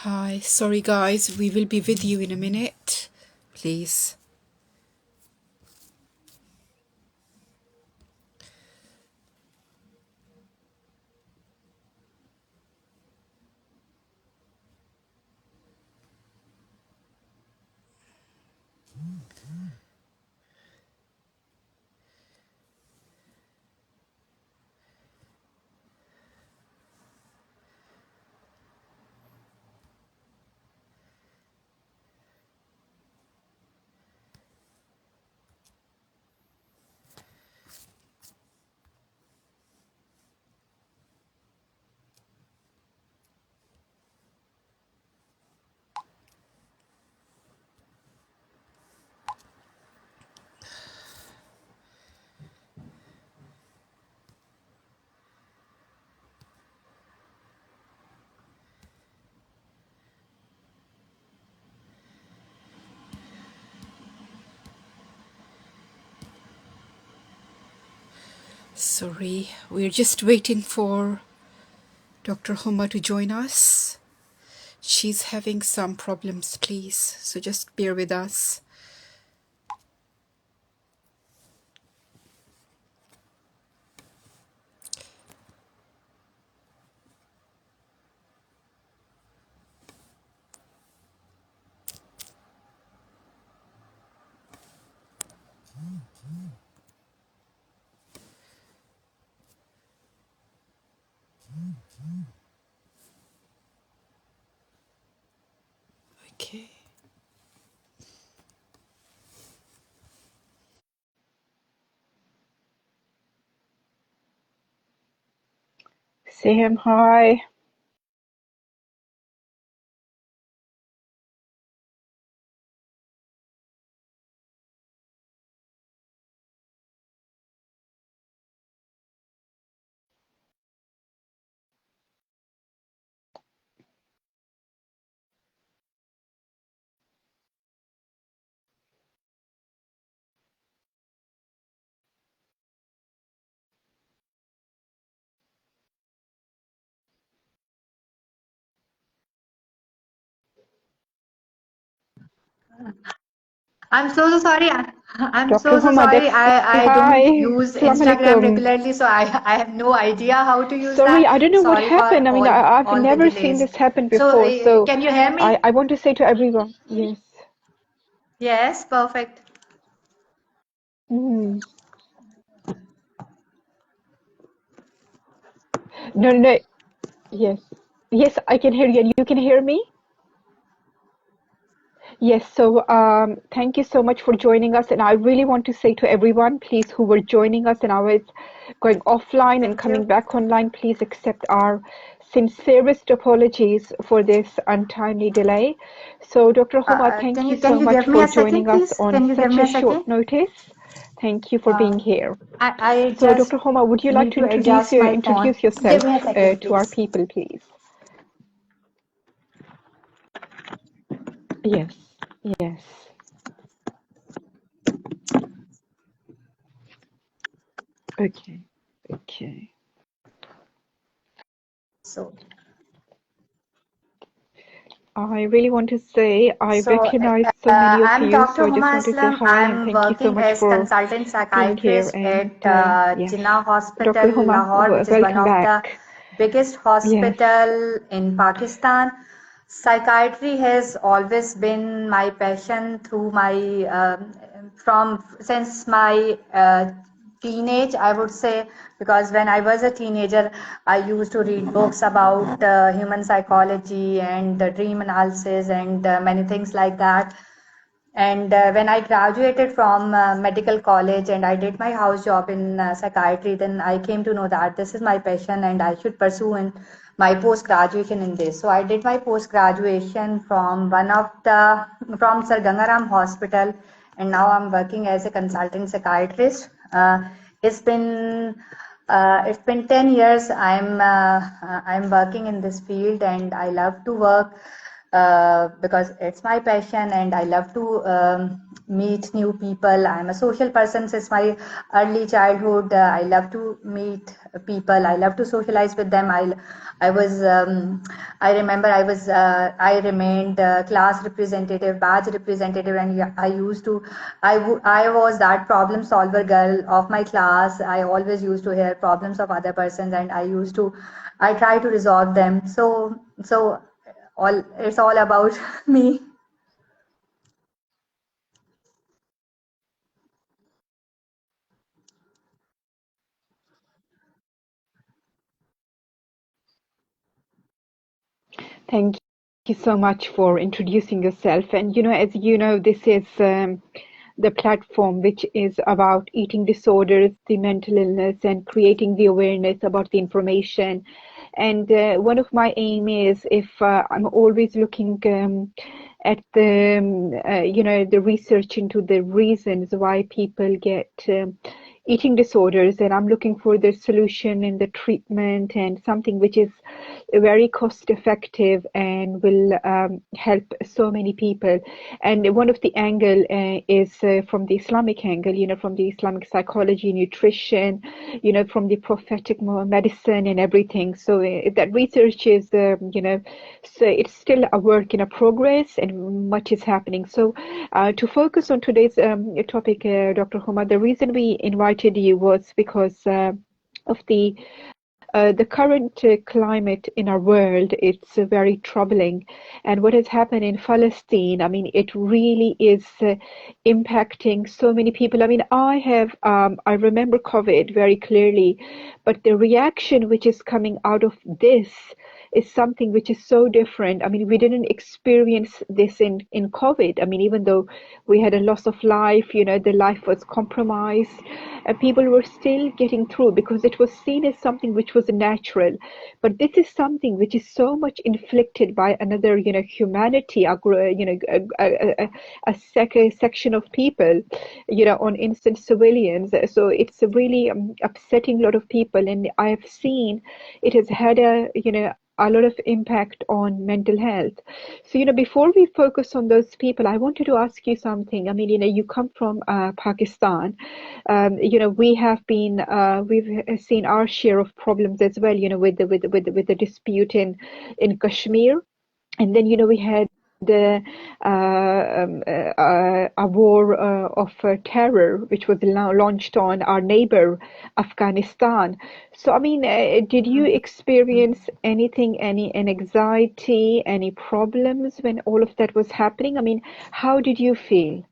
Hi, sorry guys, we will be with you in a minute, please. Sorry, we're just waiting for Dr. Homa to join us. She's having some problems, please, so just bear with us. Okay. Sam, hi. I'm so sorry. I'm Dr. so Homa, sorry. that's I don't hi. use Assalamu Instagram alaikum. regularly, so I have no idea how to use Sorry, that. I don't know what Sorry for happened. I mean, I've all the never seen delays. this happen So, before. So can you hear me? I want to say to everyone, yes. Yes, perfect. Mm. No, no, no. Yes. Yes, I can hear you. And you can hear me? Yes, so thank you so much for joining us. And I really want to say to everyone, please, who were joining us and now it's going offline and Thank you. coming back online, please accept our sincerest apologies for this untimely delay. So, Dr. Homa, thank you Can so you much give me for a second, joining us please? on Can you give such me a a short second? notice. Thank you for being here. I So, just Dr. Homa, would you like need to to adjust my phone. introduce Give yourself me a second, to our please. people, please? Yes, yes. Okay, okay. So, I really want to say I So, recognize so many of I'm you, Dr. so I just Huma want to say Aslam. hi and I'm thank you so working much as for consultant being here. psychiatrist And at yes, Jinnah Dr. Hospital, Homa, Lahore, which is one welcome of the back. biggest Yes. hospital in Pakistan. Psychiatry has always been my passion through my from since my teenage, I would say, because when I was a teenager, I used to read books about human psychology and dream analysis and many things like that. And when I graduated from medical college and I did my house job in psychiatry, then I came to know that this is my passion and I should pursue in my post graduation in this. So I did my post graduation from from Sir Gangaram Hospital, and now I'm working as a consultant psychiatrist. It's been it's been 10 years I'm working in this field, and I love to work because it's my passion and I love to meet new people. I'm a social person since my early childhood. I love to meet people. I love to socialize with them. I was I remember I remained class representative, batch representative, and I used to I was that problem solver girl of my class. I always used to hear problems of other persons, and I try to resolve them. So all it's all about me. Thank you so much for introducing yourself. And as you know, this is the platform which is about eating disorders, the mental illness, and creating the awareness about the information. And one of my aim is, if I'm always looking at the the research into the reasons why people get eating disorders, and I'm looking for the solution and the treatment and something which is very cost effective and will help so many people. And one of the angle is from the Islamic angle, from the Islamic psychology, nutrition, from the prophetic medicine and everything. So that research is, so it's still a work in a progress and much is happening. So to focus on today's topic, Dr. Huma, the reason we invited you was because of the current climate in our world. It's very troubling. And what has happened in Palestine, I mean, it really is impacting so many people. I mean, I remember COVID very clearly, but the reaction which is coming out of this is something which is so different. I mean, we didn't experience this in COVID. I mean, even though we had a loss of life, the life was compromised, people were still getting through because it was seen as something which was natural. But this is something which is so much inflicted by another, humanity, a section of people, on innocent civilians. So it's really upsetting a lot of people, and I have seen it has had a lot of impact on mental health. So, before we focus on those people, I wanted to ask you something. I mean, you come from Pakistan. We've seen our share of problems as well, with the dispute in Kashmir. And then, we had a war of terror, which was launched on our neighbor, Afghanistan. So, I mean, did you experience anything, any anxiety, any problems when all of that was happening? I mean, how did you feel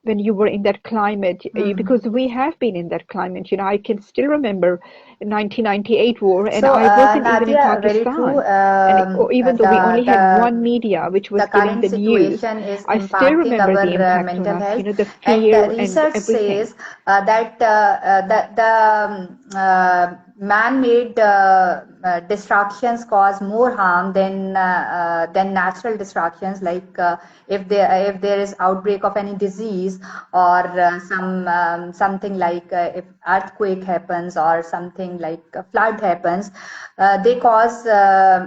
when you were in that climate? Because we have been in that climate. I can still remember 1998 war, and So, I wasn't even in Nadia, very true. Pakistan. And even though we only had one media which was The giving current the news, situation is I still impacting remember the our impact on mental us, health, the and fear and research everything. says that the man-made distractions cause more harm than natural distractions. Like if there is outbreak of any disease, or something like if earthquake happens or something like a flood happens, they cause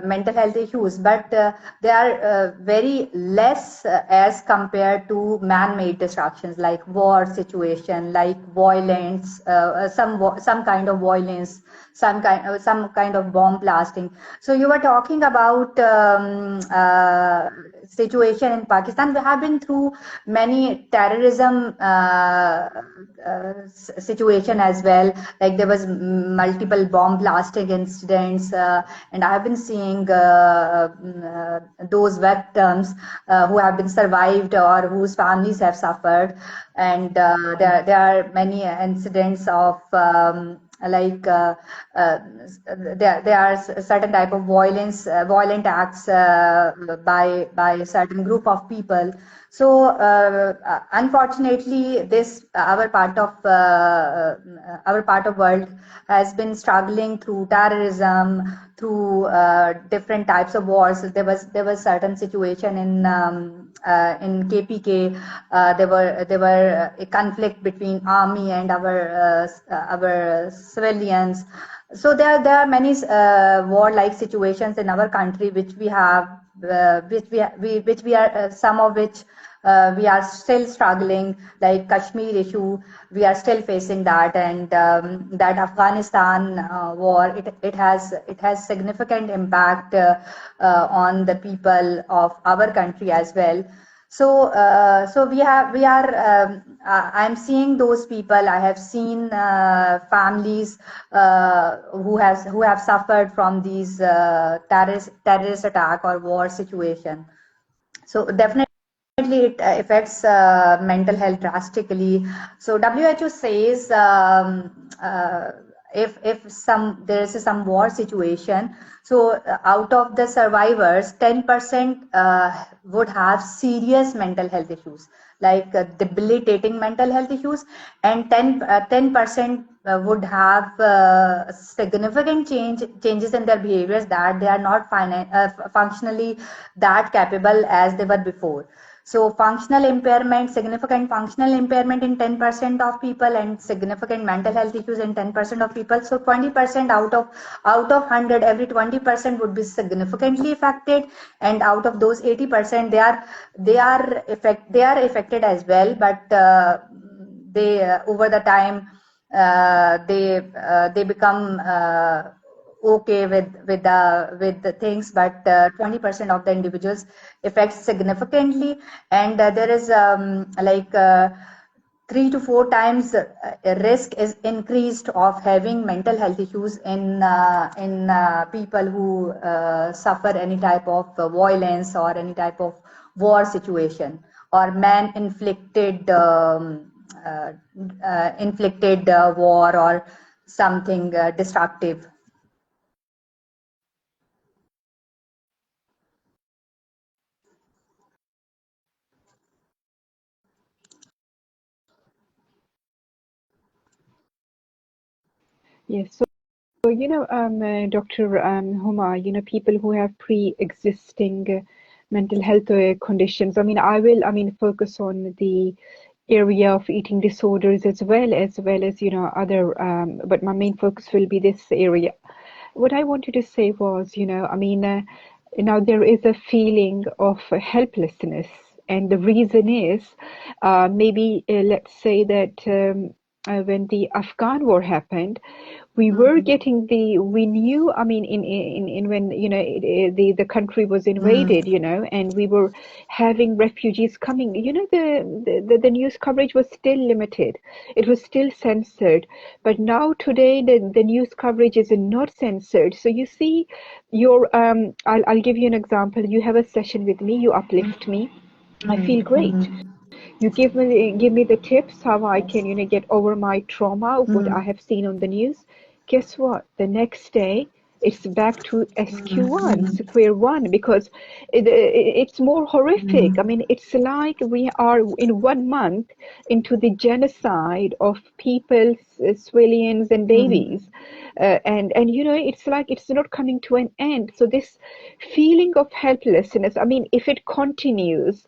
mental health issues, but they are very less as compared to man-made distractions like war situation, like violence, some kind of violence, some kind of bomb blasting. So you were talking about situation in Pakistan. We have been through many terrorism situation as well. Like there was multiple bomb blasting incidents, and I have been seeing those victims who have been survived or whose families have suffered. And there are many incidents of there are certain type of violent acts by certain group of people. So unfortunately, this our part of world has been struggling through terrorism, through different types of wars. There was certain situation in KPK. There were a conflict between army and our civilians. So there are many war-like situations in our country which we have, which we are some of which we are still struggling, like Kashmir issue, we are still facing that, and that Afghanistan war, it has significant impact on the people of our country as well. So I'm seeing those people. I have seen families who have suffered from these terrorist attack or war situation. So definitely it affects mental health drastically. So WHO says if there is some war situation, so out of the survivors, 10% would have serious mental health issues, like debilitating mental health issues, and 10% would have significant changes in their behaviors, that they are not functionally that capable as they were before. So functional impairment, significant functional impairment in 10% of people, and significant mental health issues in 10% of people. So 20% out of 100, every 20% would be significantly affected, and out of those 80%, they are affected as well, but they over the time they become okay with the things, but 20% of the individuals affects significantly, and there is like 3 to 4 times risk is increased of having mental health issues in people who suffer any type of violence or any type of war situation, or man inflicted war or something destructive. Yes. So, Dr. Huma, people who have pre-existing mental health conditions. I mean, focus on the area of eating disorders as well as, other, but my main focus will be this area. What I wanted to say was, now there is a feeling of helplessness, and the reason is maybe let's say that when the Afghan war happened, we knew, in when, the country was Mm. invaded, and we were having refugees coming, the news coverage was still limited. It was still censored. But now today, the news coverage is not censored. So you see, I'll give you an example. You have a session with me, you uplift me. I feel great. Mm. You give me the tips how I can, get over my trauma of what I Mm. have seen on the news. Guess what? The next day, it's back to SQ1, Mm. square one, because it's more horrific. I Mm. mean, it's like we are in 1 month into the genocide of people, civilians, and Mm. babies. And it's like it's not coming to an end. So this feeling of helplessness, if it continues,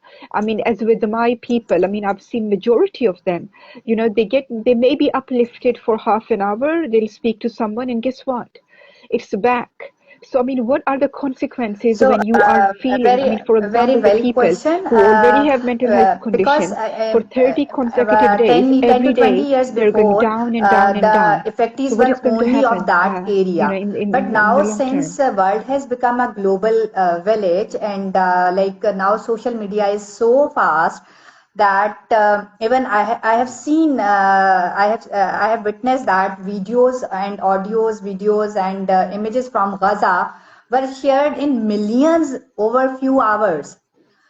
as with my people, I've seen majority of them, they may be uplifted for half an hour, they'll speak to someone, and guess what? It's back. So, what are the consequences So, when you are feeling, for a very example, the valid people question. who already have mental health Because conditions for 30 consecutive days, 10 every to 20 day, years they're going before, down and down and the down. So effects what were is going to only of happen, that area. But in now, the long since term? world has become a global village, and now social media is so fast that even I have seen, I have witnessed that videos and videos and images from Gaza were shared in millions over few hours.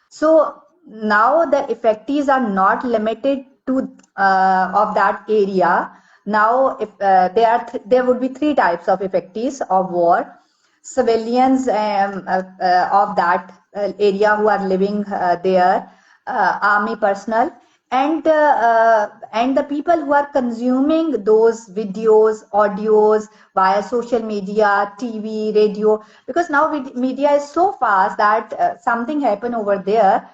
So now the effectees are not limited to of that area. Now, if there would be three types of effectees of war: civilians of that area who are living there, army personnel, and the people who are consuming those videos, audios via social media, TV, radio. Because now media is so fast that something happened over there,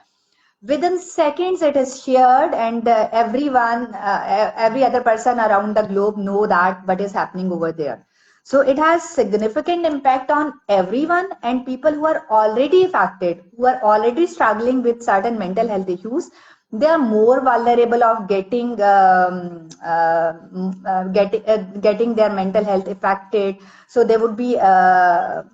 within seconds it is shared, and every other person around the globe know that what is happening over there. So it has significant impact on everyone, and people who are already affected, who are already struggling with certain mental health issues, they are more vulnerable of getting their mental health affected. So they would be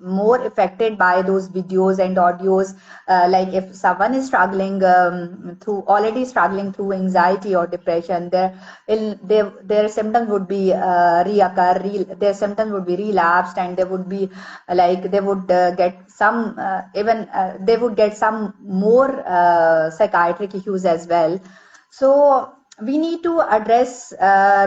more affected by those videos and audios. Like if someone is struggling through already struggling through anxiety or depression, their symptoms would be their symptoms would be relapsed, and they would be like they would get some even they would get some more psychiatric issues as well. So we need to address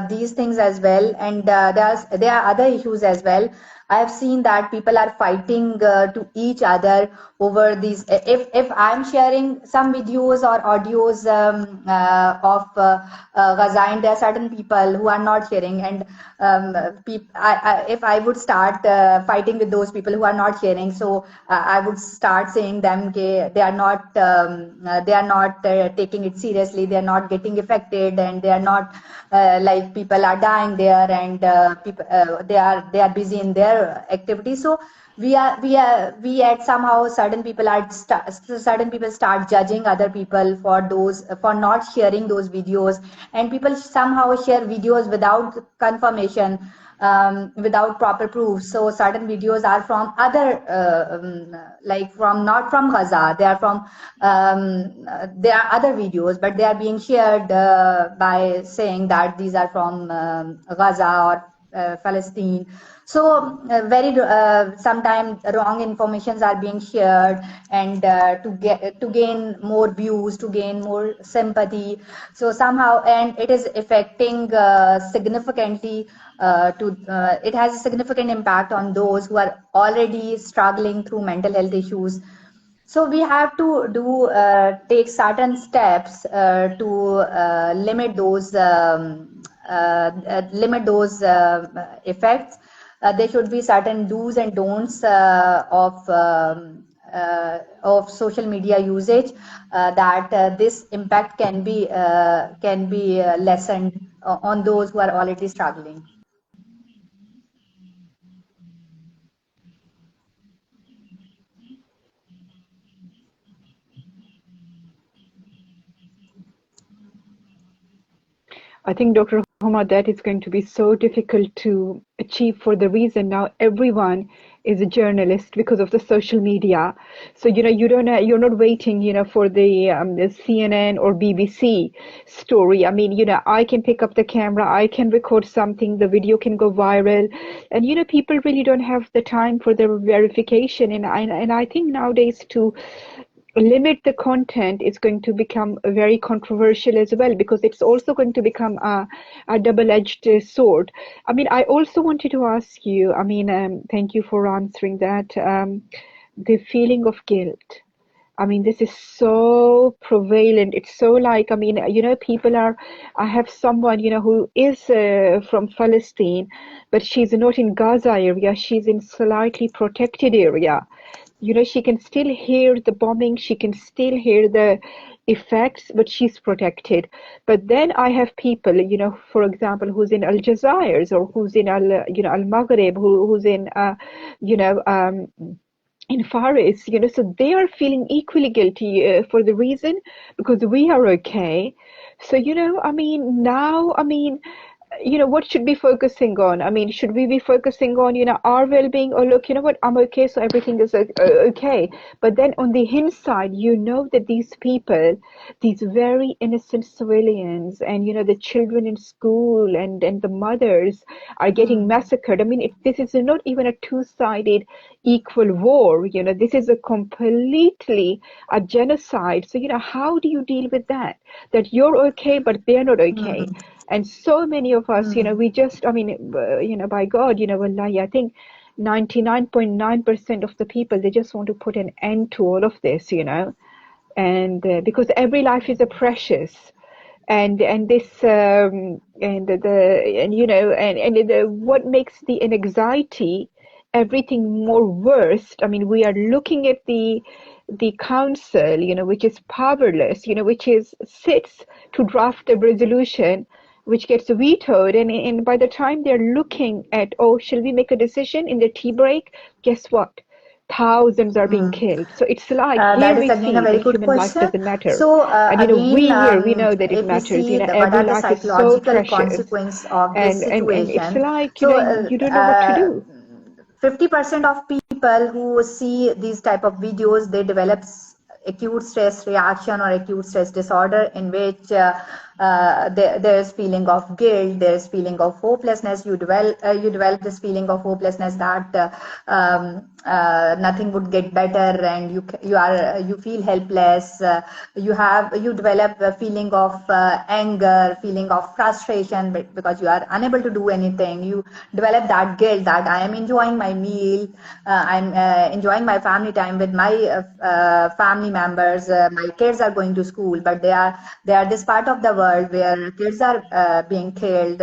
these things as well, and there are other issues as well. I have seen that people are fighting to each other over these. If I'm sharing some videos or audios of Gaza, and there are certain people who are not sharing, and if I would start fighting with those people who are not sharing, so I would start saying them they are not taking it seriously, they are not getting affected, and they are not like people are dying there, and people they are busy in their activities. So we at somehow certain people start judging other people for not sharing those videos, and people somehow share videos without confirmation, without proper proof. So certain videos are from other like from not from Gaza, they are from there are other videos, but they are being shared by saying that these are from Gaza or Palestine. So very sometimes wrong informations are being shared, and to gain more views, to gain more sympathy. So somehow, and it is affecting significantly it has a significant impact on those who are already struggling through mental health issues. So we have to take certain steps to limit those effects. There should be certain do's and don'ts of social media usage, that this impact can be lessened on those who are already struggling. I think, Dr. Homa, that is going to be so difficult to achieve for the reason now everyone is a journalist because of the social media. So, you're not waiting, for the CNN or BBC story. I mean, I can pick up the camera, I can record something, the video can go viral. And, people really don't have the time for the verification. And I think nowadays to limit the content is going to become very controversial as well, because it's also going to become a double-edged sword. I mean, I also wanted to ask you, I mean, thank you for answering that, the feeling of guilt. I mean, this is so prevalent. It's so like, I mean, I have someone, who is from Palestine, but she's not in Gaza area. She's in slightly protected area. She can still hear the bombing, she can still hear the effects, but she's protected. But then I have people, for example, who's in Al Jazair, or who's in Al Maghrib, who's in, you know, um, in Faris, so they are feeling equally guilty for the reason because we are okay. So, I mean, now, I mean, what should be focusing on? I mean, should we be focusing on, our well-being? Or look, you know what, I'm okay, so everything is okay. But then on the inside, that these people, these very innocent civilians, and, the children in school and the mothers are getting Hmm. massacred. I mean, this is not even a two-sided equal war. This is a completely a genocide. So, how do you deal with that? That you're okay, but they're not okay. Hmm. And so many of us, Hmm. we just, I mean, by God, wallahi, I think 99.9% of the people, they just want to put an end to all of this, and because every life is a precious. And this and what makes the anxiety everything more worst. I mean, we are looking at the council, which is powerless, which is sits to draft a resolution, which gets vetoed, and by the time they're looking at, oh, shall we make a decision in the tea break, guess what, thousands are being killed. So it's like here That is we again a see very that good human life question. doesn't matter. So And again, we here, we know that it if we matters. see Every what are the life is so psychological precious, consequence of this and it's situation, like, so you don't know what to do. 50% of people who see these type of videos, they develop acute stress reaction or acute stress disorder, in which there's feeling of guilt, there's feeling of hopelessness. You develop this feeling of hopelessness that nothing would get better, and you feel helpless. You develop a feeling of anger, feeling of frustration because you are unable to do anything. You develop that guilt that I am enjoying my meal, I'm enjoying my family time with my family members. My kids are going to school, but they are this part of the world where kids are being killed,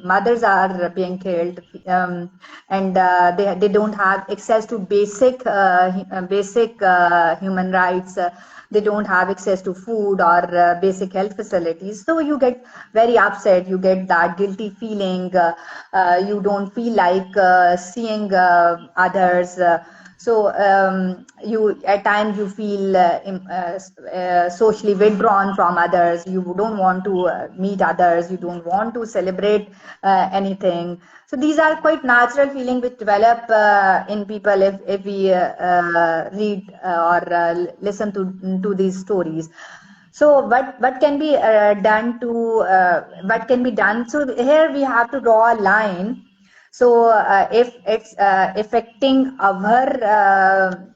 mothers are being killed, and they don't have access to basic human rights. They don't have access to food or basic health facilities. So you get very upset. You get that guilty feeling. You don't feel like seeing others. So you at times you feel socially withdrawn from others. You don't want to meet others. You don't want to celebrate anything. So these are quite natural feelings which develop in people if we read or listen to these stories. So what can be done to what can be done? So here we have to draw a line. So if it's affecting our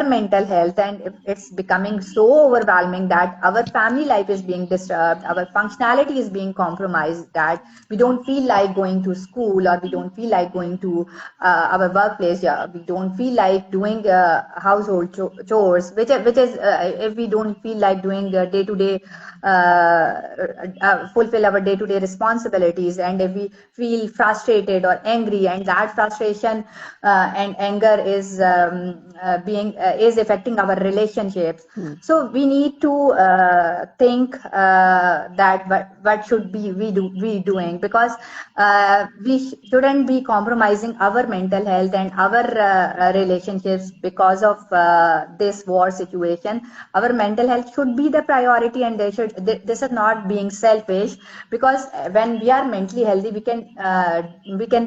mental health, and if it's becoming so overwhelming that our family life is being disturbed, our functionality is being compromised, that we don't feel like going to school, or we don't feel like going to our workplace, yeah, we don't feel like doing household chores, which is if we don't feel like doing day to day fulfill our day to day responsibilities, and if we feel frustrated or angry, and that frustration and anger is is affecting our relationships. So we need to think that what should be we doing, because we shouldn't be compromising our mental health and our relationships because of this war situation. Our mental health should be the priority, and this is not being selfish, because when we are mentally healthy, we can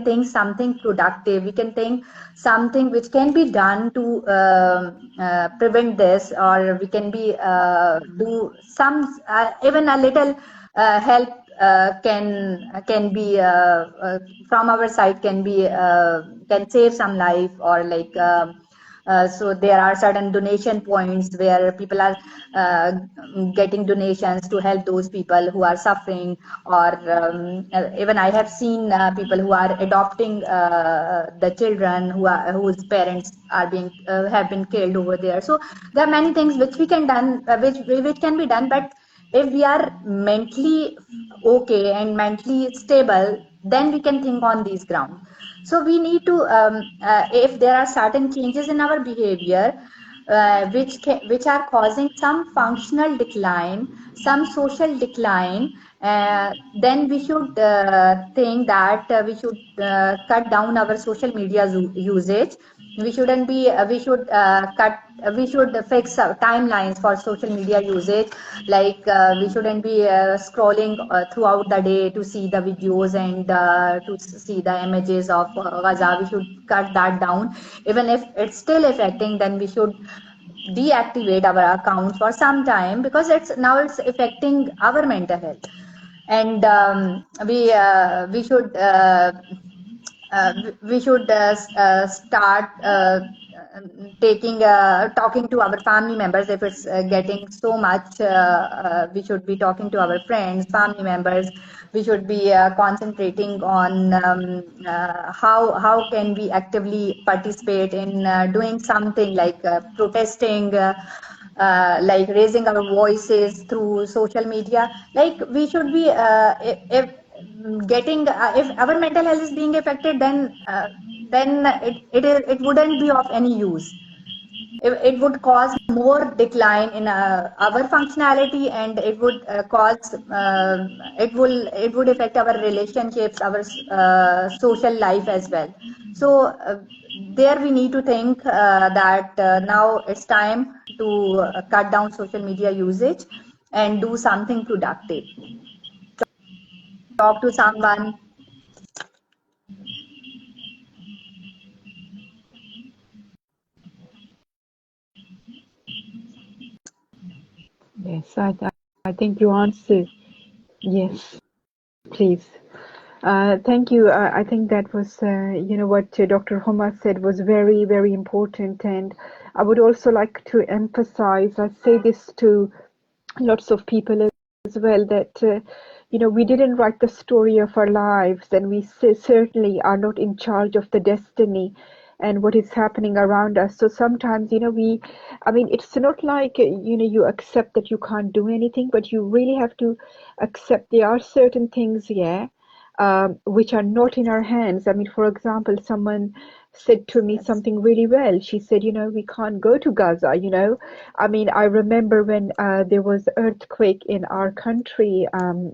think something productive, we can think something which can be done to prevent this, or we can be do some even a little help can be from our side, can save some life, or like so there are certain donation points where people are getting donations to help those people who are suffering, or even I have seen people who are adopting the children whose parents are being have been killed over there. So there are many things which we can done, which can be done, but if we are mentally okay and mentally stable, then we can think on these grounds. So we need to, if there are certain changes in our behavior, which are causing some functional decline, some social decline, then we should think that we should cut down our social media usage. We shouldn't be. We should cut. We should fix timelines for social media usage. Like we shouldn't be scrolling throughout the day to see the videos and to see the images of Gaza. We should cut that down. Even if it's still affecting, then we should deactivate our accounts for some time, because it's affecting our mental health. And we should start talking to our family members. If it's getting so much, we should be talking to our friends, family members. We should be concentrating on how can we actively participate in doing something like protesting, like raising our voices through social media. Like we should be if getting if our mental health is being affected, then it wouldn't be of any use. It would cause more decline in our functionality, and it would cause it would affect our relationships, our social life as well. So there we need to think that now it's time to cut down social media usage and do something productive. Talk to someone. Yes, I think you answered. Yes, please. Thank you. I think that was, what Dr. Homa said was very, very important. And I would also like to emphasize, I say this to lots of people as well, that, we didn't write the story of our lives, and we certainly are not in charge of the destiny and what is happening around us. So sometimes, I mean, it's not like, you accept that you can't do anything, but you really have to accept there are certain things, yeah, which are not in our hands. I mean, for example, someone said to me Yes. something really well. She said, we can't go to Gaza. I mean, I remember when there was earthquake in our country,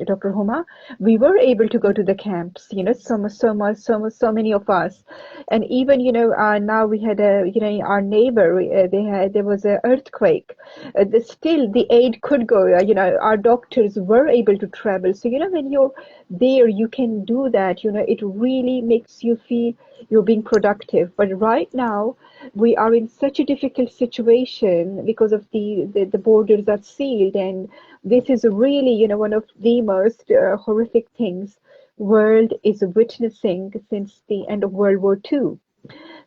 Dr. Homa, we were able to go to the camps, so many of us. And even, now we had our neighbor, there was an earthquake. Still, the aid could go, our doctors were able to travel. So, when you're there, you can do that. It really makes you feel you're being productive. But right now, we are in such a difficult situation because of the borders are sealed, and this is really, one of the most horrific things world is witnessing since the end of World War II.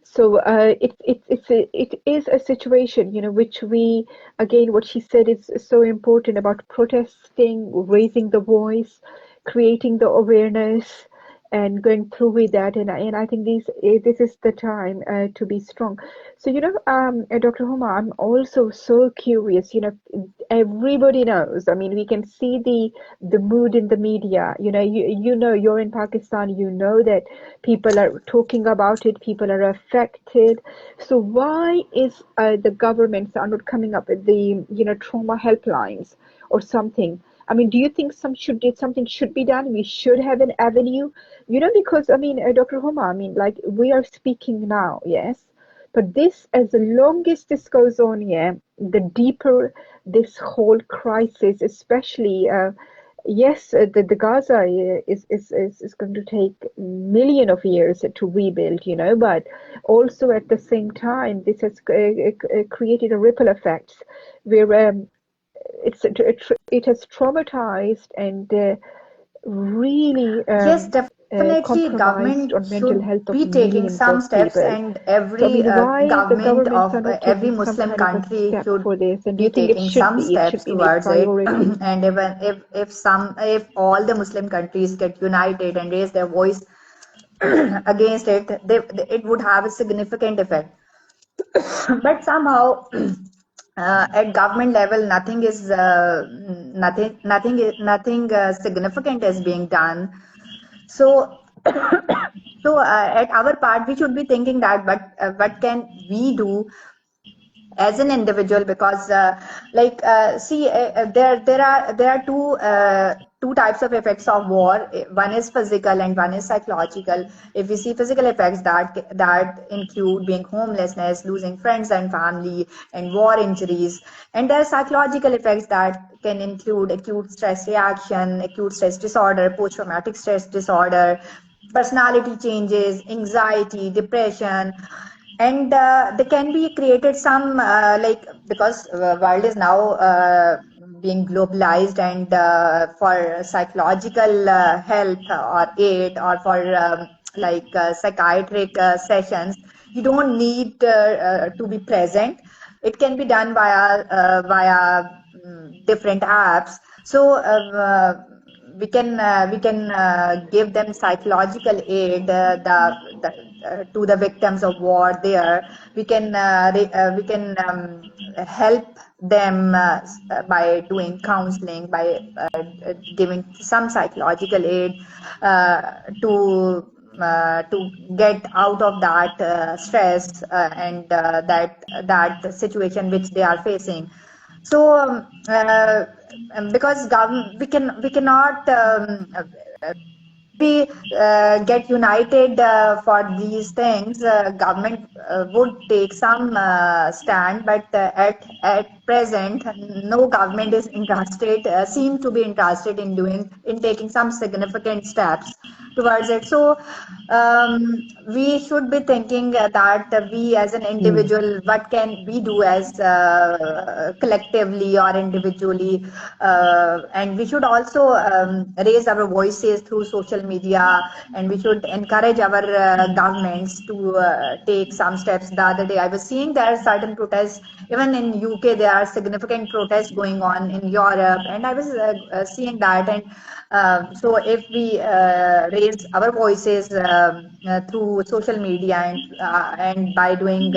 So it is a situation, which we, again, what she said is so important about protesting, raising the voice, creating the awareness, and going through with that. And I think this is the time to be strong. So, Dr. Homa, I'm also so curious. Everybody knows. I mean, we can see the mood in the media. You're in Pakistan. You know that people are talking about it. People are affected. So why is the governments are not coming up with the trauma helplines or something? I mean, do you think something should be done? We should have an avenue, because I mean, Dr. Homa, I mean, like we are speaking now, yes, but this, as long as this goes on, yeah, the deeper this whole crisis, especially, yes, the Gaza is going to take million of years to rebuild, but also at the same time, this has created a ripple effects where it has traumatized and really Yes, definitely compromised government on mental should health of be taking millions some of steps, people. and So, I every mean, why the government governments are of not every taking some Muslim kind of a country step should for this? And do be you think it taking should some be? It steps should be made towards it. priority. And even if all the Muslim countries get united and raise their voice against it, it would have a significant effect. But somehow at government level nothing is nothing significant is being done. So so at our part we should be thinking that what can we do as an individual, because see, there are two types of effects of war. One is physical and one is psychological. If we see physical effects, that include being homelessness, losing friends and family, and war injuries. And there are psychological effects that can include acute stress reaction, acute stress disorder, post traumatic stress disorder, personality changes, anxiety, depression. And they can be created some because world is now being globalized, and for psychological help or aid, or for psychiatric sessions, you don't need to be present. It can be done via different apps. So we can give them psychological aid, to the victims of war there. We can help them by doing counseling, by giving some psychological aid to to get out of that stress and that situation which they are facing. So because we cannot we get united for these things, government would take some stand, but at present, no government is interested, seem to be interested in taking some significant steps towards it. So we should be thinking that we as an Mm. individual, what can we do as collectively or individually, and we should also raise our voices through social media, and we should encourage our governments to take some steps. The other day I was seeing there are certain protests, even in UK there are significant protests going on in Europe, and I was seeing that. And so if we raise our voices through social media and by doing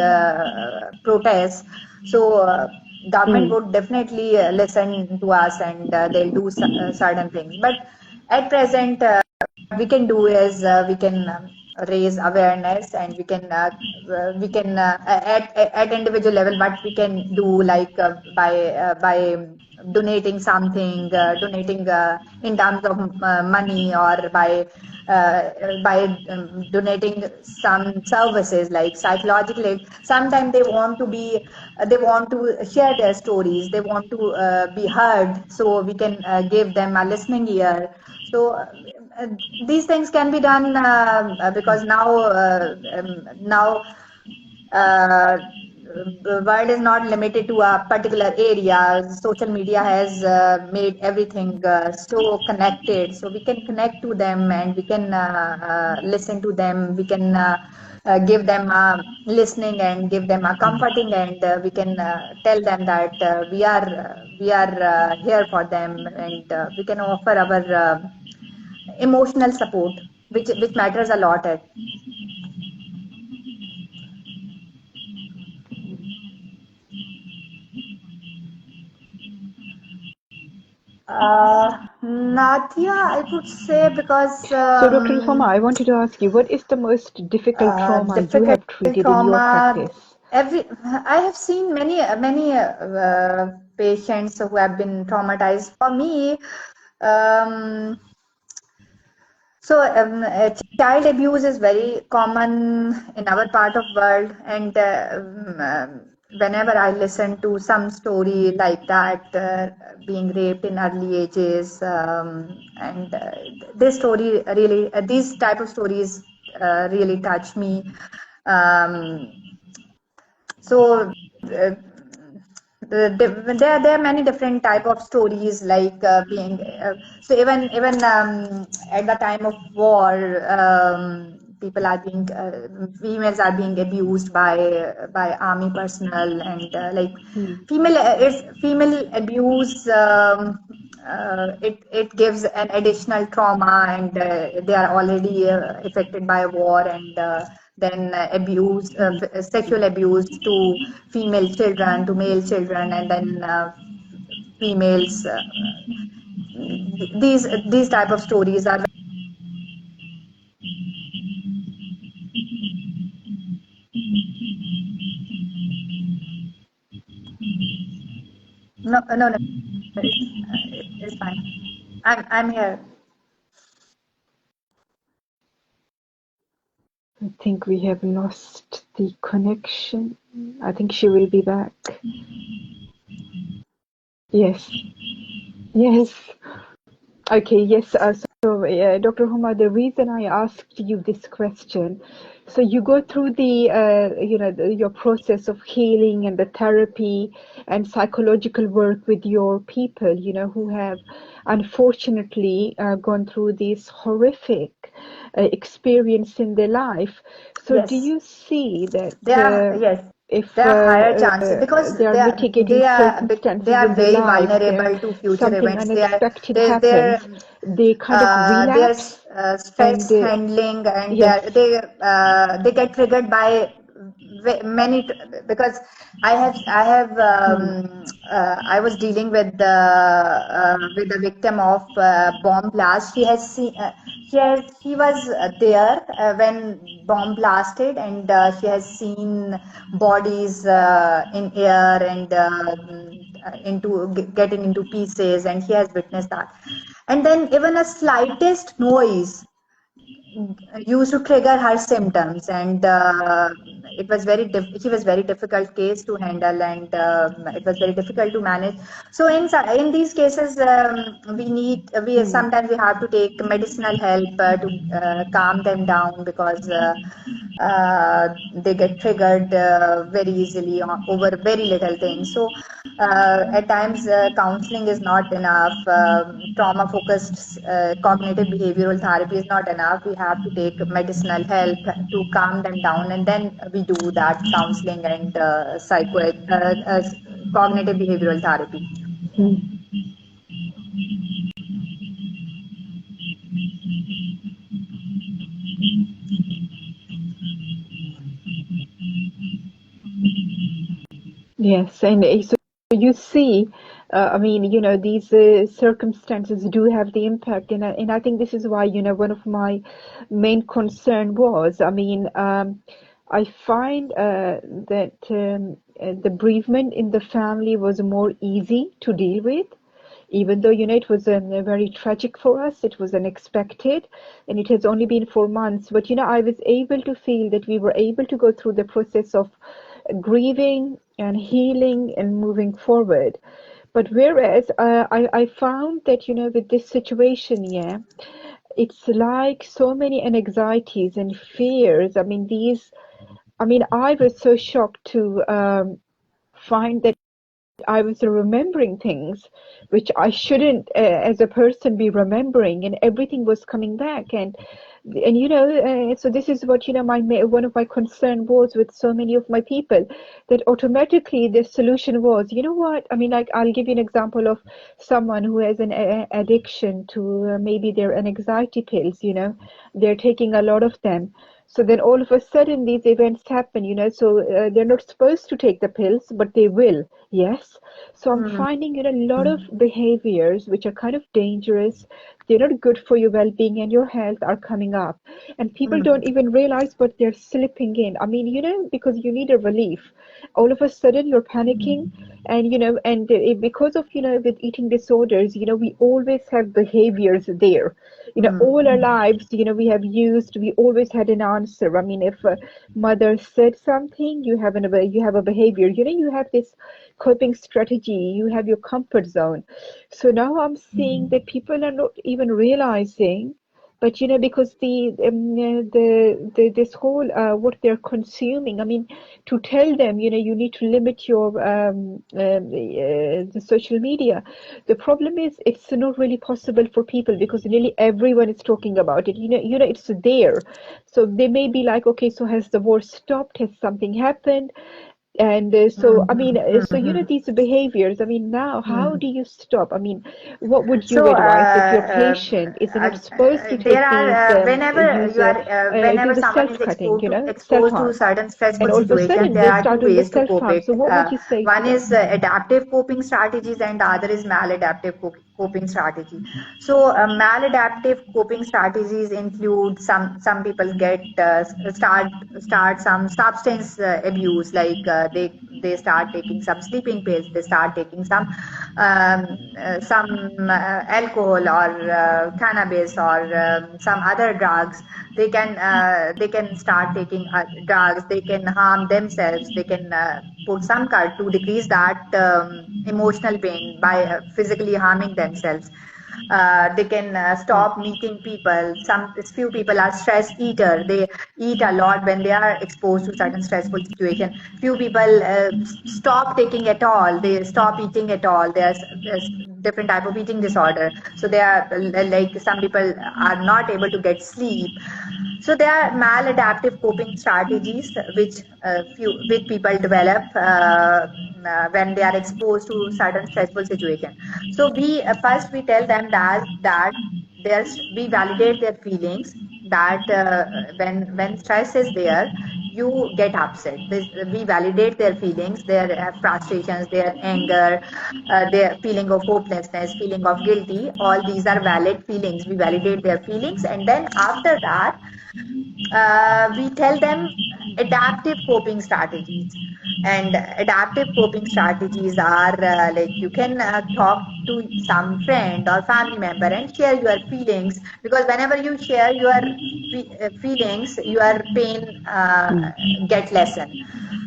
protests, so government Mm. would definitely listen to us, and they'll do certain things. But at present, what we can do is we can raise awareness, and we can at individual level what we can do, like by donating something, donating in terms of money, or by donating some services like psychological aid. Sometimes they want to be they want to share their stories, they want to be heard, so we can give them a listening ear. So uh, these things can be done because now the world is not limited to a particular area. Social media has made everything so connected, so we can connect to them, and we can listen to them. We can give them listening, and give them a comforting, and we can tell them that we are here for them, and we can offer our emotional support, which matters a lot. Nadia, I would say, because So, Dr. Homa, I wanted to ask you, what is the most difficult trauma you difficult have treated in your trauma. practice? I have seen many patients who have been traumatized. For me, um, so child abuse is very common in our part of world, and whenever I listen to some story like that, being raped in early ages, and this story really, these type of stories really touch me. Um, so uh, there are many different type of stories, like being so even at the time of war, people are being females are being abused by army personnel, and like Mm. female abuse, it gives an additional trauma, and they are already affected by war, and then sexual abuse to female children, to male children, and then females. These type of stories are no, it's fine. I'm here. I think we have lost the connection. I think she will be back. Yes, yes. Okay, yes. Dr. Homa, the reason I asked you this question, so you go through your process of healing and the therapy and psychological work with your people, who have unfortunately gone through this horrific experience in their life. So do Yes, you see that yes, if there are higher chances because there are mitigating they circumstances are in their very lives, there vulnerable to future something events. unexpected They happens, they kind of their relapse and stress handling, and yes. they get triggered by because I have Hmm. I was dealing with a victim of bomb blast. she was there when bomb blasted, and she has seen bodies in air and getting into pieces, and she has witnessed that. And then even a slightest noise used to trigger her symptoms, and it was she was very difficult case to handle, and it was very difficult to manage. So in these cases, we sometimes we have to take medicinal help to calm them down, because they get triggered very easily over very little things. So at times counseling is not enough, trauma focused cognitive behavioral therapy is not enough. We have to take medicinal help to calm them down, and then we do that counseling and cognitive behavioral therapy. Mm. Yes, and so you see, I mean, these circumstances do have the impact, and I think this is why, one of my main concern was, I mean, I find that the bereavement in the family was more easy to deal with, even though, it was very tragic for us. It was unexpected, and it has only been 4 months. But, I was able to feel that we were able to go through the process of grieving and healing and moving forward. But whereas I found that, with this situation, yeah, it's like so many anxieties and fears. I mean, I was so shocked to find that I was remembering things which I shouldn't, as a person, be remembering, and everything was coming back. And so this is what one of my concern was with so many of my people, that automatically the solution was, what I mean, like, I'll give you an example of someone who has an addiction to maybe their anxiety pills. They're taking a lot of them. So then all of a sudden these events happen, so they're not supposed to take the pills, but they will. Yes. So I'm finding, a lot of behaviors which are kind of dangerous. They're not good for your well-being and your health are coming up. And people don't even realize, but they're slipping in. I mean, because you need a relief. All of a sudden you're panicking, and, because of, with eating disorders, we always have behaviors there. All our lives, we always had an answer. I mean, if a mother said something, you have a behavior. You have this coping strategy. You have your comfort zone. So now I'm seeing that people are not even realizing, but because the this whole what they're consuming. I mean, to tell them, you need to limit your the social media. The problem is it's not really possible for people, because nearly everyone is talking about it. It's there. So they may be like, okay, so has the war stopped? Has something happened? And so, I mean, so these behaviors. I mean, now how do you stop? I mean, what would you So advise if your patient is not supposed to there take these are whenever you are do whenever the someone is self-cutting, exposed to self-harm, certain and stressful all of a situations, sudden there they are two start doing the ways to cope self-harm. it. So what would you say to One is them? adaptive coping strategies, and the other is maladaptive coping strategy. So maladaptive coping strategies include some people get start some substance abuse, like they start taking some sleeping pills, they start taking some alcohol or cannabis or some other drugs. They can start taking drugs, they can harm themselves, they can put some cut to decrease that emotional pain by physically harming themselves. They can stop meeting people. Some few people are stress eater. They eat a lot when they are exposed to certain stressful situation. Few people stop taking at all. They stop eating at all. There's different type of eating disorder. So they are like, some people are not able to get sleep. So there are maladaptive coping strategies which with people develop when they are exposed to certain stressful situation. So first we tell them that we validate their feelings, that when stress is there, you get upset. We validate their feelings, their frustrations, their anger, their feeling of hopelessness, feeling of guilty. All these are valid feelings. We validate their feelings, and then after that, we tell them adaptive coping strategies. And adaptive coping strategies are like you can talk to some friend or family member and share your feelings, because whenever you share your feelings, your pain get lessened.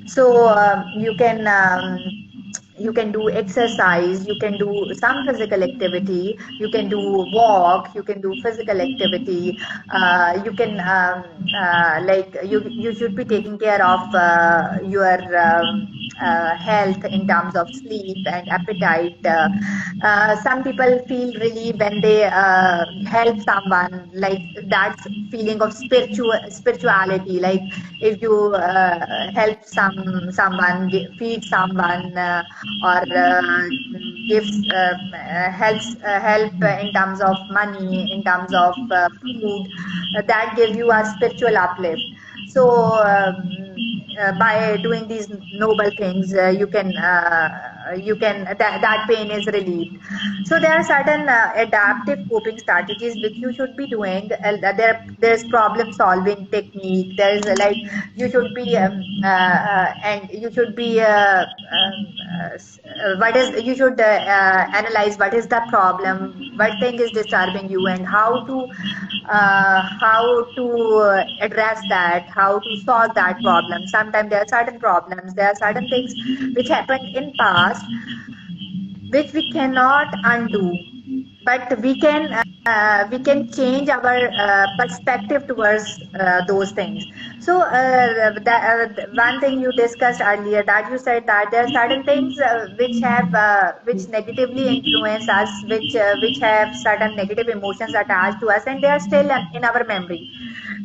So you can do exercise, you can do some physical activity, you can do walk, you can do physical activity, you can like you should be taking care of your health in terms of sleep and appetite. Some people feel relief when they help someone, like that's feeling of spirituality. Like if you help someone, feed someone, or gives help in terms of money, in terms of food, that give you a spiritual uplift. So by doing these noble things, that pain is relieved. So there are certain adaptive coping strategies which you should be doing. There's problem solving technique. There is like you should be and you should be what is you should analyze what is the problem, what thing is disturbing you, and how to address that, how to solve that problem. Sometimes there are certain problems, there are certain things which happened in past which we cannot undo, but we can change our perspective towards those things. So one thing you discussed earlier, that you said that there are certain things which negatively influence us, which have certain negative emotions attached to us, and they are still in our memory,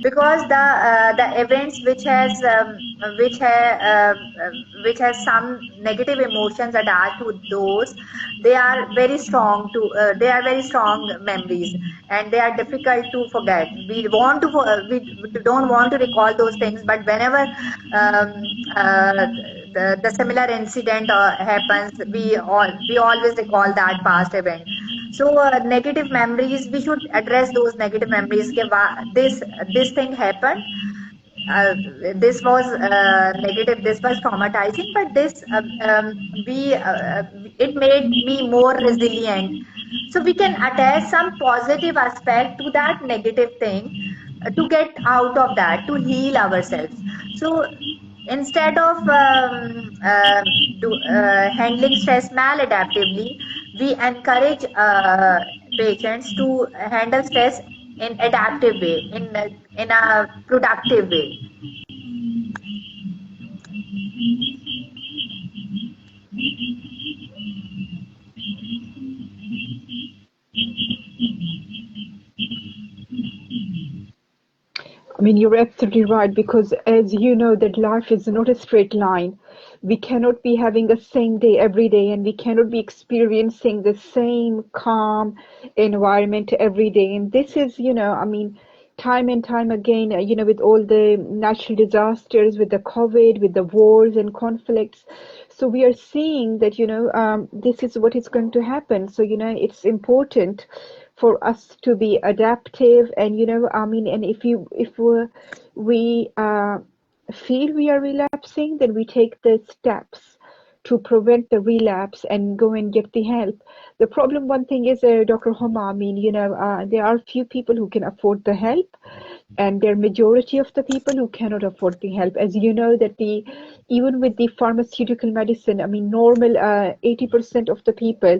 because the events which has some negative emotions attached to those, they are very strong to they are very strong memories, and they are difficult to forget. We don't want to recall those things, but whenever um, the similar incident happens, we always recall that past event. So negative memories, we should address those negative memories. This thing happened, uh, this was negative, this was traumatizing, but this we it made me more resilient. So we can attach some positive aspect to that negative thing, to get out of that, to heal ourselves. So instead of handling stress maladaptively, we encourage patients to handle stress in adaptive way, in a productive way. I mean, you're absolutely right, because as you know, that life is not a straight line. We cannot be having the same day every day, and we cannot be experiencing the same calm environment every day. And this is, I mean, time and time again, with all the natural disasters, with the COVID, with the wars and conflicts. So we are seeing that, this is what is going to happen. So, it's important for us to be adaptive, and I mean, and if we feel we are relapsing, then we take the steps to prevent the relapse and go and get the help. The problem, one thing is, Dr. Homa, I mean, there are few people who can afford the help, and there are majority of the people who cannot afford the help. As you know, that even with the pharmaceutical medicine, I mean, normal 80% of the people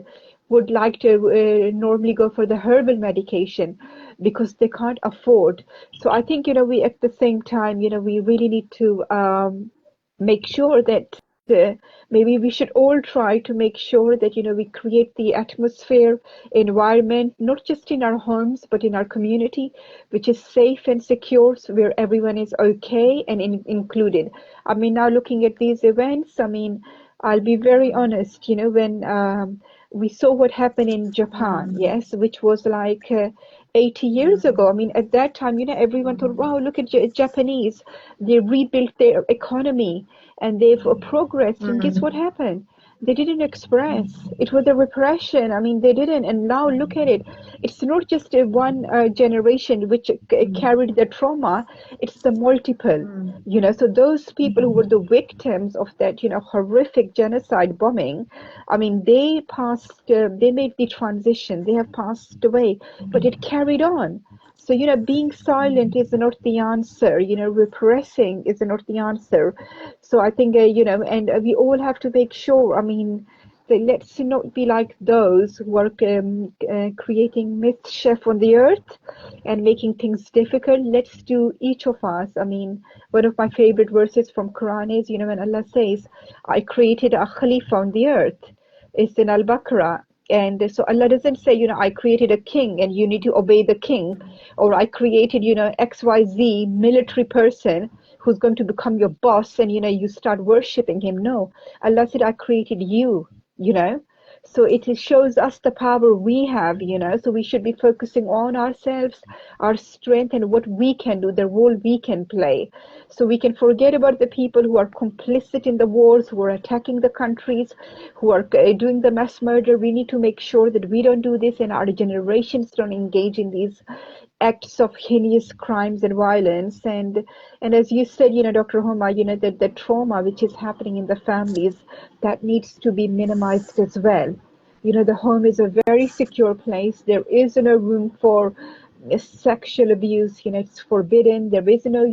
would like to normally go for the herbal medication because they can't afford. So I think, we at the same time, we really need to make sure that maybe we should all try to make sure that, we create the atmosphere, environment, not just in our homes, but in our community, which is safe and secure, so where everyone is okay and included. I mean, now looking at these events, I mean, I'll be very honest, when we saw what happened in Japan, yes, which was like 80 years ago. I mean, at that time, everyone thought, wow, look at Japanese. They rebuilt their economy and they've progressed. And guess what happened? They didn't express. It was a repression. I mean, they didn't. And now look at it. It's not just a one generation which carried the trauma. It's the multiple. So those people who were the victims of that, horrific genocide bombing, I mean, they made the transition. They have passed away, but it carried on. So, being silent is not the answer. Repressing is not the answer. So I think, and we all have to make sure, I mean, that let's not be like those who are creating mischief on the earth and making things difficult. Let's do each of us. I mean, one of my favorite verses from Quran is, when Allah says, I created a Khalifa on the earth. It's in Al-Baqarah. And so Allah doesn't say, I created a king and you need to obey the king, or I created, XYZ military person who's going to become your boss and, you start worshiping him. No, Allah said, I created you, So it shows us the power we have, so we should be focusing on ourselves, our strength, and what we can do, the role we can play. So we can forget about the people who are complicit in the wars, who are attacking the countries, who are doing the mass murder. We need to make sure that we don't do this and our generations don't engage in these acts of heinous crimes and violence. And as you said, Dr. Homa, that the trauma which is happening in the families, that needs to be minimized as well. The home is a very secure place. There is no room for sexual abuse. It's forbidden. There is no,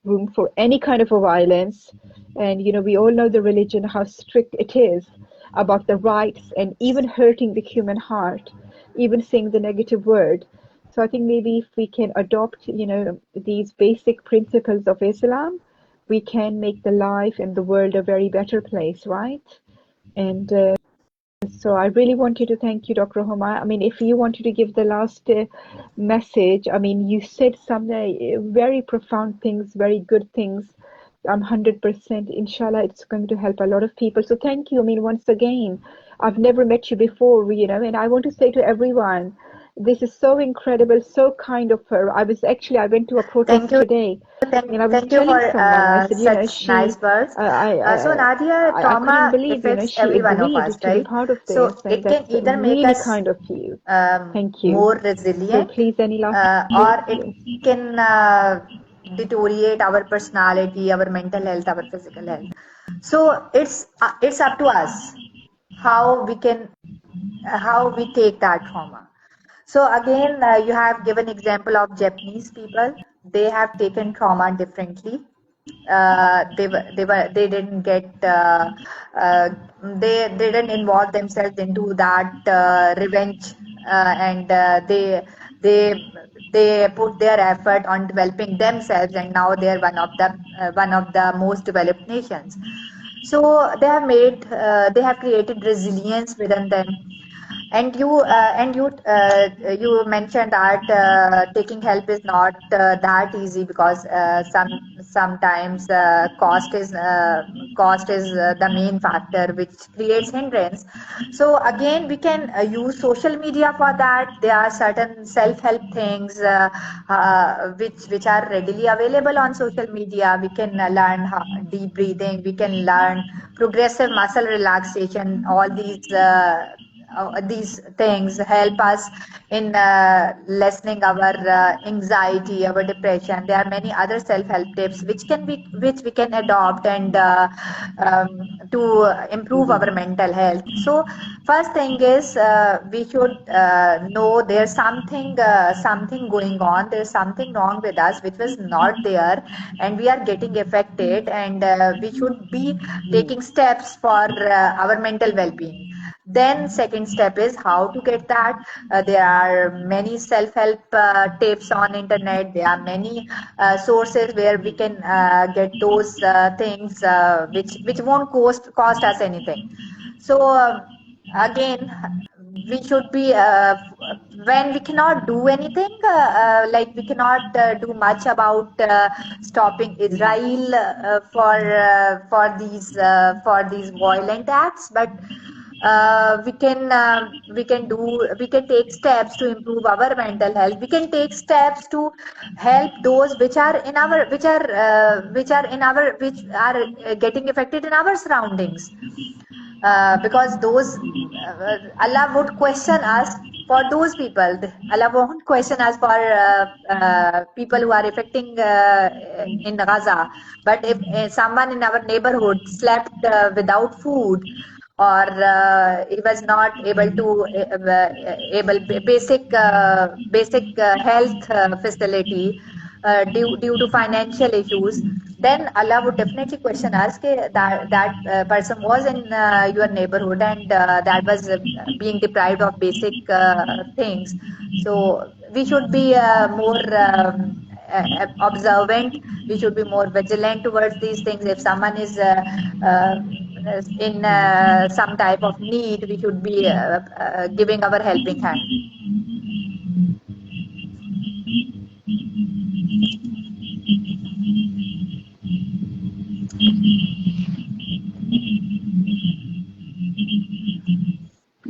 room for any kind of a violence. And, we all know the religion, how strict it is about the rights and even hurting the human heart, even saying the negative word. So I think maybe if we can adopt, these basic principles of Islam, we can make the life and the world a very better place, right? And so I really wanted to thank you, Dr. Homa. I mean, if you wanted to give the last message, I mean, you said some very profound things, very good things. 100%, inshallah, it's going to help a lot of people. So thank you. I mean, once again, I've never met you before, and I want to say to everyone, this is so incredible, so kind of her. I went to a protest today, and I was Thank you telling for someone, I said, such nice words. So Nadia, I couldn't trauma believe, affects she every one of agreed us, to be right? part of So this, and it can that's either make really us kind of you. Thank you. more So resilient, please, any last or it yes. can deteriorate our personality, our mental health, our physical health. So it's up to us how we take that trauma. So again, you have given example of Japanese people. They have taken trauma differently. They didn't get they didn't involve themselves into that revenge, and they they put their effort on developing themselves, and now they are one of the most developed nations. So they have created resilience within them. And you mentioned that taking help is not that easy, because sometimes cost is the main factor which creates hindrance. So again, we can use social media for that. There are certain self-help things which are readily available on social media. We can learn deep breathing. We can learn progressive muscle relaxation. All these things help us in lessening our anxiety, our depression. There are many other self-help tips which we can adopt and to improve our mental health. So first thing is we should know there's something going on. There's something wrong with us which was not there, and we are getting affected, and we should be taking steps for our mental well-being. Then second step is how to get that. There are many self-help tips on internet. There are many sources where we can get those things which won't cost us anything. So again, we should be when we cannot do anything, like we cannot do much about stopping Israel for these violent acts, but we can take steps to improve our mental health. We can take steps to help those which are getting affected in our surroundings, because those Allah would question us for those people. Allah won't question us for people who are affecting in Gaza. But if someone in our neighborhood slept without food, or he was not able to basic health facility due to financial issues, then Allah would definitely question us that person was in your neighborhood, and that was being deprived of basic things. So we should be more observant. We should be more vigilant towards these things. If someone is in some type of need, we should be giving our helping hand.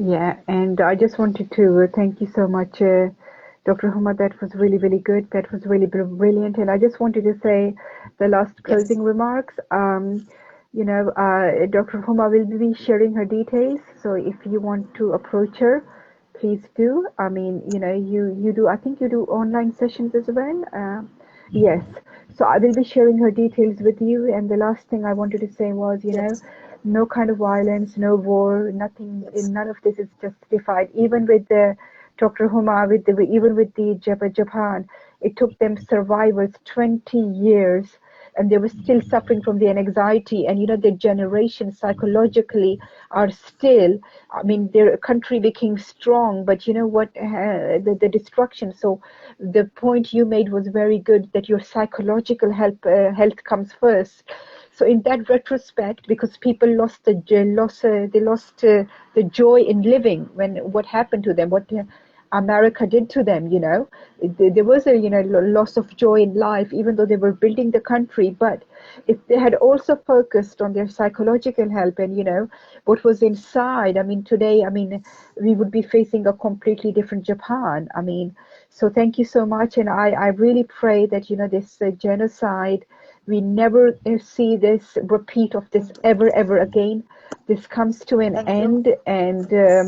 Yeah, and I just wanted to thank you so much, Dr. Huma. That was really, really good. That was really brilliant. And I just wanted to say the last Yes, closing remarks. Dr. Huma will be sharing her details. So if you want to approach her, please do. I mean, you do, I think you do online sessions as well. Yes. So I will be sharing her details with you. And the last thing I wanted to say was, yes, no kind of violence, no war, nothing. yes. None of this is justified. Even with the Dr. Huma, even with the Japan, it took them survivors 20 years, and they were still suffering from the anxiety. And the generation psychologically are still. I mean, their country became strong, but you know what? The destruction. So the point you made was very good. That your psychological health comes first. So in that retrospect, because people lost the joy in living when what happened to them, what America did to them, there was a loss of joy in life, even though they were building the country. But if they had also focused on their psychological health and what was inside, I mean, today, I mean, we would be facing a completely different Japan. I mean, so thank you so much, and I really pray that this genocide, we never see this repeat of this ever again. This comes to an Thank you. end, Yes.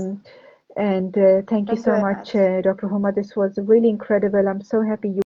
and thank you Thank you so very much, much. Dr. Homa. This was really incredible. I'm so happy you